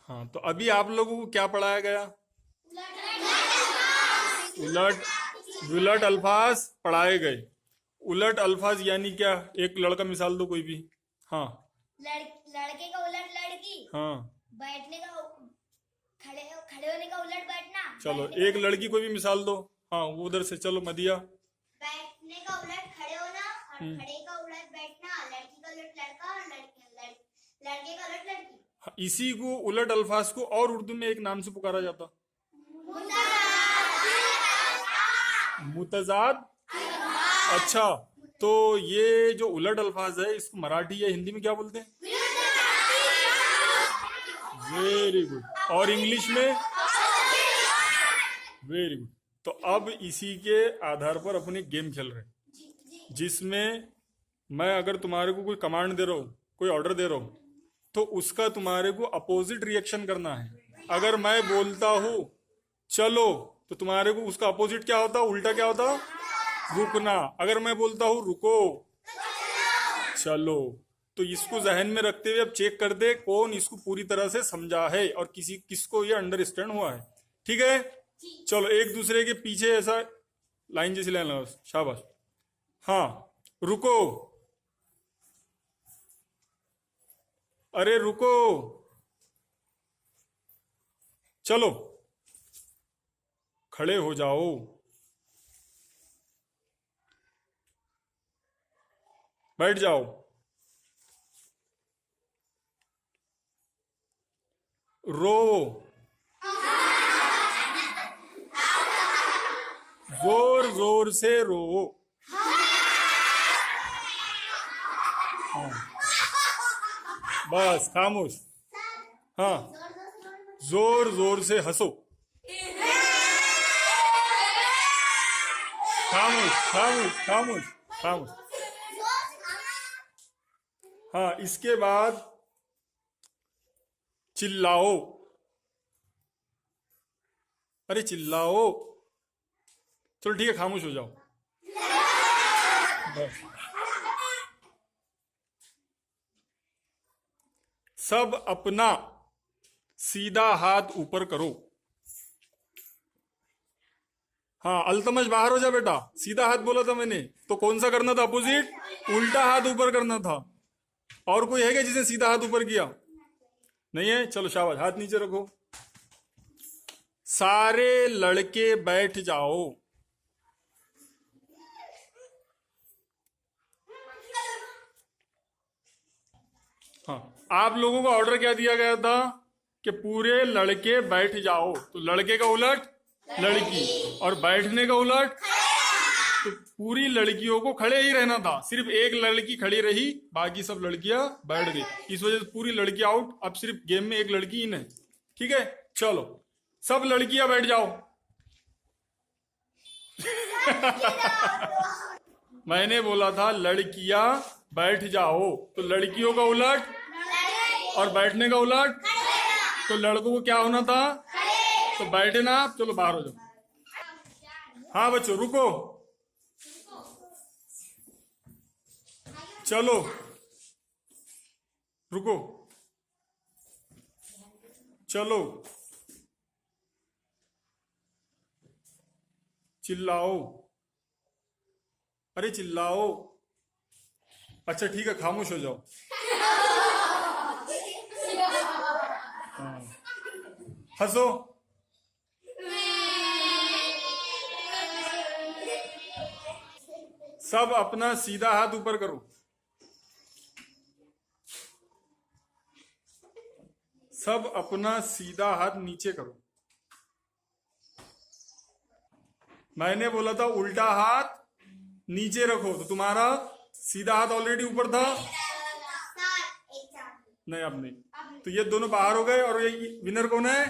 हाँ, तो अभी आप लोगों को क्या पढ़ाया गया? उलट विलट अल्फाज पढ़ाए गए। उलट अल्फाज यानी क्या? एक लड़का मिसाल दो कोई भी। हाँ। लड़के का उलट लड़की। हाँ, बैठने का खड़े खड़े होने का उलट बैठना। चलो बैठने एक का लड़की कोई भी मिसाल दो। हाँ, वो उधर से चलो मदिया। बैठने का उलट खड़े होना और हम्म। खड़े का उलट बैठना। लड़की का उलट लड़का और लड़के का उलट लड़की। हाँ, इसी को उलट अल्फाज को और उर्दू में एक नाम से पुकारा जाता, मुतजाद। अच्छा, तो ये जो उलट अल्फाज है इसको मराठी या हिंदी में क्या बोलते हैं? Very good. और इंग्लिश में? Very good. तो अब इसी के आधार पर अपने गेम खेल रहे हैं, जिसमें मैं अगर तुम्हारे को कोई कमांड दे रहा हूं, कोई ऑर्डर दे रहा हूं, तो उसका तुम्हारे को अपोजिट रिएक्शन करना है। अगर मैं बोलता हूं चलो, तो तुम्हारे को उसका अपोजिट क्या होता, उल्टा क्या होता? रुकना। अगर मैं बोलता हूं रुको, चलो। तो इसको जहन में रखते हुए अब चेक कर दे कौन इसको पूरी तरह से समझा है और किसको ये अंडरस्टैंड हुआ है। ठीक है, चलो एक दूसरे के पीछे ऐसा लाइन जैसी लाइन लगाओ। शाबाश। हाँ, रुको। अरे रुको। चलो, खड़े हो जाओ। बैठ जाओ। रो। जोर जोर से रो। हाँ, बस खामोश। हाँ, जोर जोर से हंसो। खामोश खामोश खामोश खामोश। हाँ, इसके बाद चिल्लाओ। अरे चिल्लाओ। चलो ठीक है, खामोश हो जाओ। बस। सब अपना सीधा हाथ ऊपर करो। हाँ, अल्तमश बाहर हो जा बेटा। सीधा हाथ बोला था मैंने, तो कौन सा करना था? अपोजिट, उल्टा हाथ ऊपर करना था। और कोई है क्या जिसने सीधा हाथ ऊपर किया? नहीं है? चलो शाबाश, हाथ नीचे रखो। सारे लड़के बैठ जाओ। हाँ, आप लोगों को ऑर्डर क्या दिया गया था कि पूरे लड़के बैठ जाओ। तो लड़के का उलट लड़की, और बैठने का उलट। तो पूरी लड़कियों को खड़े ही रहना था, सिर्फ एक लड़की खड़ी रही, बाकी सब लड़कियां बैठ गई। इस वजह से पूरी लड़की आउट। अब सिर्फ गेम में एक लड़की इन है। ठीक है, चलो सब लड़कियां बैठ जाओ। मैंने बोला था लड़कियां बैठ जाओ, तो लड़कियों का उलट और बैठने का उलट। तो लड़कों को क्या होना था? तो बैठे ना आप। चलो बाहर हो जाओ। हाँ बच्चों, रुको। चलो रुको। चलो, चिल्लाओ। अरे चिल्लाओ। अच्छा ठीक है, खामोश हो जाओ। हाँ, हंसो। सब अपना सीधा हाथ ऊपर करो। सब अपना सीधा हाथ नीचे करो। मैंने बोला था उल्टा हाथ नीचे रखो, तो तुम्हारा सीधा हाथ ऑलरेडी ऊपर था। नहीं, अब नहीं। तो ये दोनों बाहर हो गए, और ये विनर कौन है?